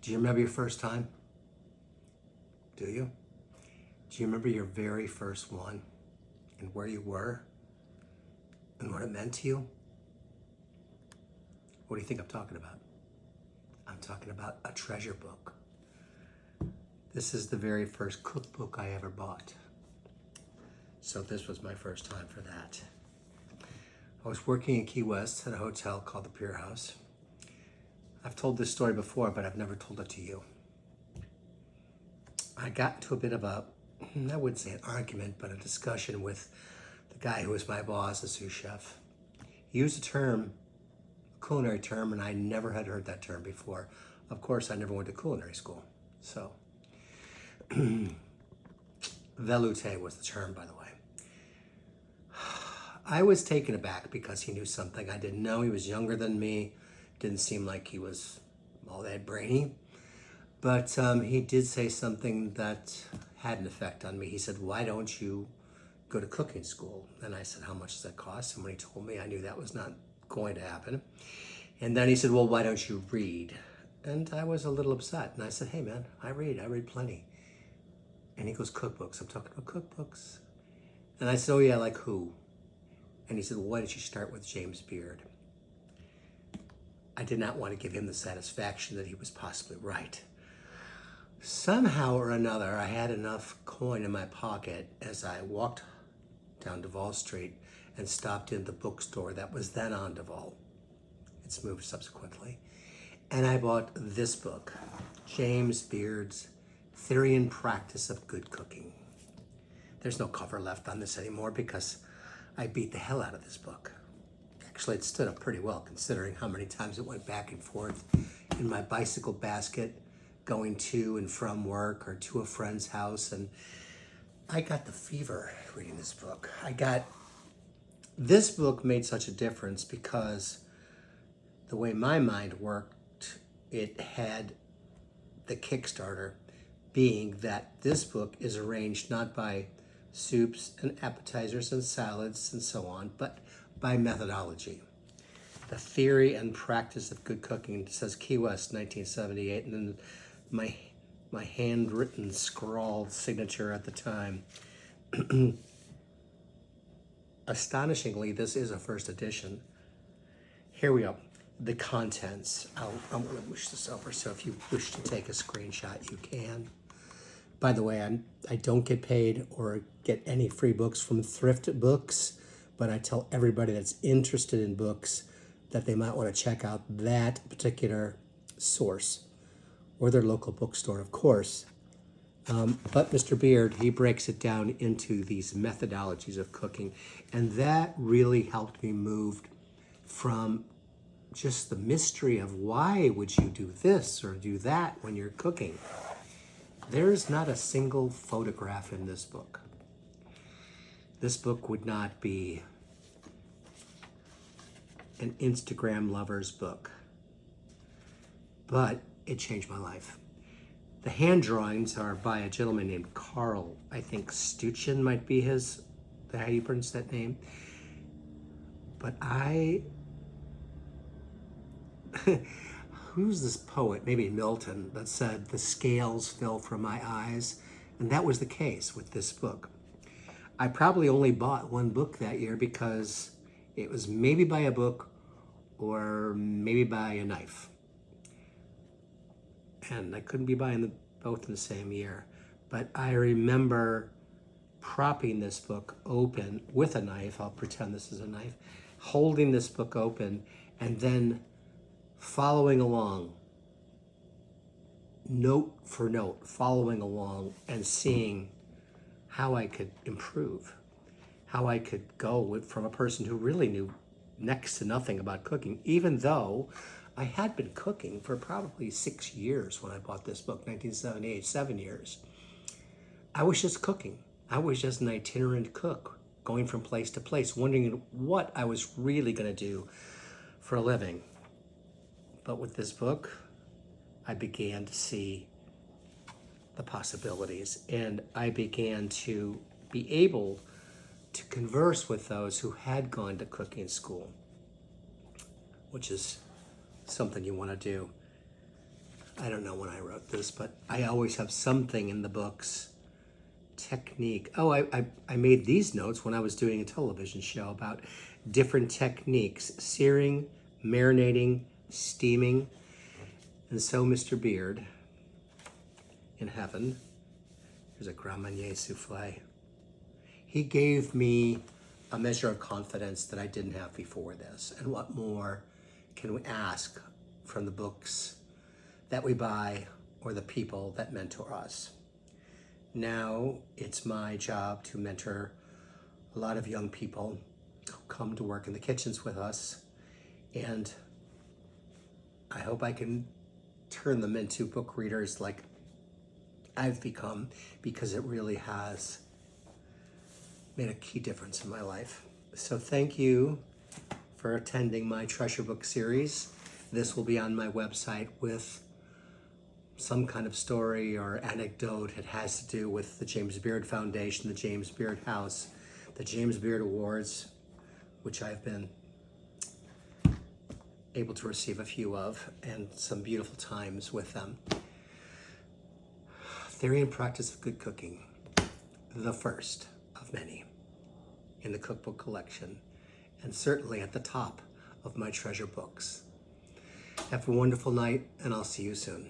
Do you remember your first time? Do you? Do you remember your very first one and where you were and what it meant to you? What do you think I'm talking about? I'm talking about a treasure book. This is the very first cookbook I ever bought. So this was my first time for that. I was working in Key West at a hotel called the Pier House. I've told this story before, but I've never told it to you. I got into a bit of a, I wouldn't say an argument, but a discussion with the guy who was my boss, a sous chef. He used a term, a culinary term, and I never had heard that term before. Of course, I never went to culinary school. So, velouté was the term, by the way. I was taken aback because he knew something I didn't know. He was younger than me. Didn't seem like he was all that brainy. But he did say something that had an effect on me. He said, "Why don't you go to cooking school?" And I said, "How much does that cost?" And when he told me, I knew that was not going to happen. And then he said, "Well, why don't you read?" And I was a little upset. And I said, "Hey, man, I read plenty." And he goes, "Cookbooks." I'm talking about cookbooks. And I said, "Oh, yeah, like who?" And he said, "Well, why don't you start with James Beard?" I did not want to give him the satisfaction that he was possibly right. Somehow or another, I had enough coin in my pocket as I walked down Duval Street and stopped in the bookstore that was then on Duval. It's moved subsequently. And I bought this book, James Beard's Theory and Practice of Good Cooking. There's no cover left on this anymore because I beat the hell out of this book. Actually, it stood up pretty well considering how many times it went back and forth in my bicycle basket going to and from work or to a friend's house. And I got the fever reading this book. This book made such a difference because the way my mind worked, it had the Kickstarter being that this book is arranged not by soups and appetizers and salads and so on, but by methodology. The Theory and Practice of Good Cooking. It says Key West, 1978, and then my handwritten, scrawled signature at the time. Astonishingly, this is a first edition. Here we go. The contents. I'm going to push this over, so if you wish to take a screenshot, you can. By the way, I don't get paid or get any free books from Thrift Books, but I tell everybody that's interested in books that they might want to check out that particular source or their local bookstore, of course. But Mr. Beard, he breaks it down into these methodologies of cooking, and that really helped me move from just the mystery of why would you do this or do that when you're cooking. There's not a single photograph in this book. This book would not be an Instagram lover's book, but it changed my life. The hand drawings are by a gentleman named Carl, I think Stuchin might be how you pronounce that name. But who's this poet, maybe Milton, that said, "The scales fell from my eyes," and that was the case with this book. I probably only bought one book that year because it was maybe by a book or maybe by a knife. And I couldn't be buying them both in the same year. But I remember propping this book open with a knife. I'll pretend this is a knife. Holding this book open and then following along, note for note, following along and seeing how I could improve, how I could go from a person who really knew next to nothing about cooking, even though I had been cooking for probably 6 years when I bought this book, 1978, 7 years. I was just cooking. I was just an itinerant cook, going from place to place, wondering what I was really going to do for a living. But with this book, I began to see the possibilities, and I began to be able to converse with those who had gone to cooking school, which is something you want to do. I don't know when I wrote this, but I always have something in the books. Technique. Oh, I made these notes when I was doing a television show about different techniques: searing, marinating, steaming. And so Mr. Beard in heaven, here's a Grand Marnier souffle. He gave me a measure of confidence that I didn't have before this. And what more can we ask from the books that we buy or the people that mentor us? Now it's my job to mentor a lot of young people who come to work in the kitchens with us. And I hope I can turn them into book readers like I've become, because it really has made a key difference in my life. So thank you for attending my treasure book series. This will be on my website with some kind of story or anecdote. It has to do with the James Beard Foundation, the James Beard House, the James Beard Awards, which I've been able to receive a few of, and some beautiful times with them. Theory and Practice of Good Cooking, the first of many in the cookbook collection, and certainly at the top of my treasure books. Have a wonderful night, and I'll see you soon.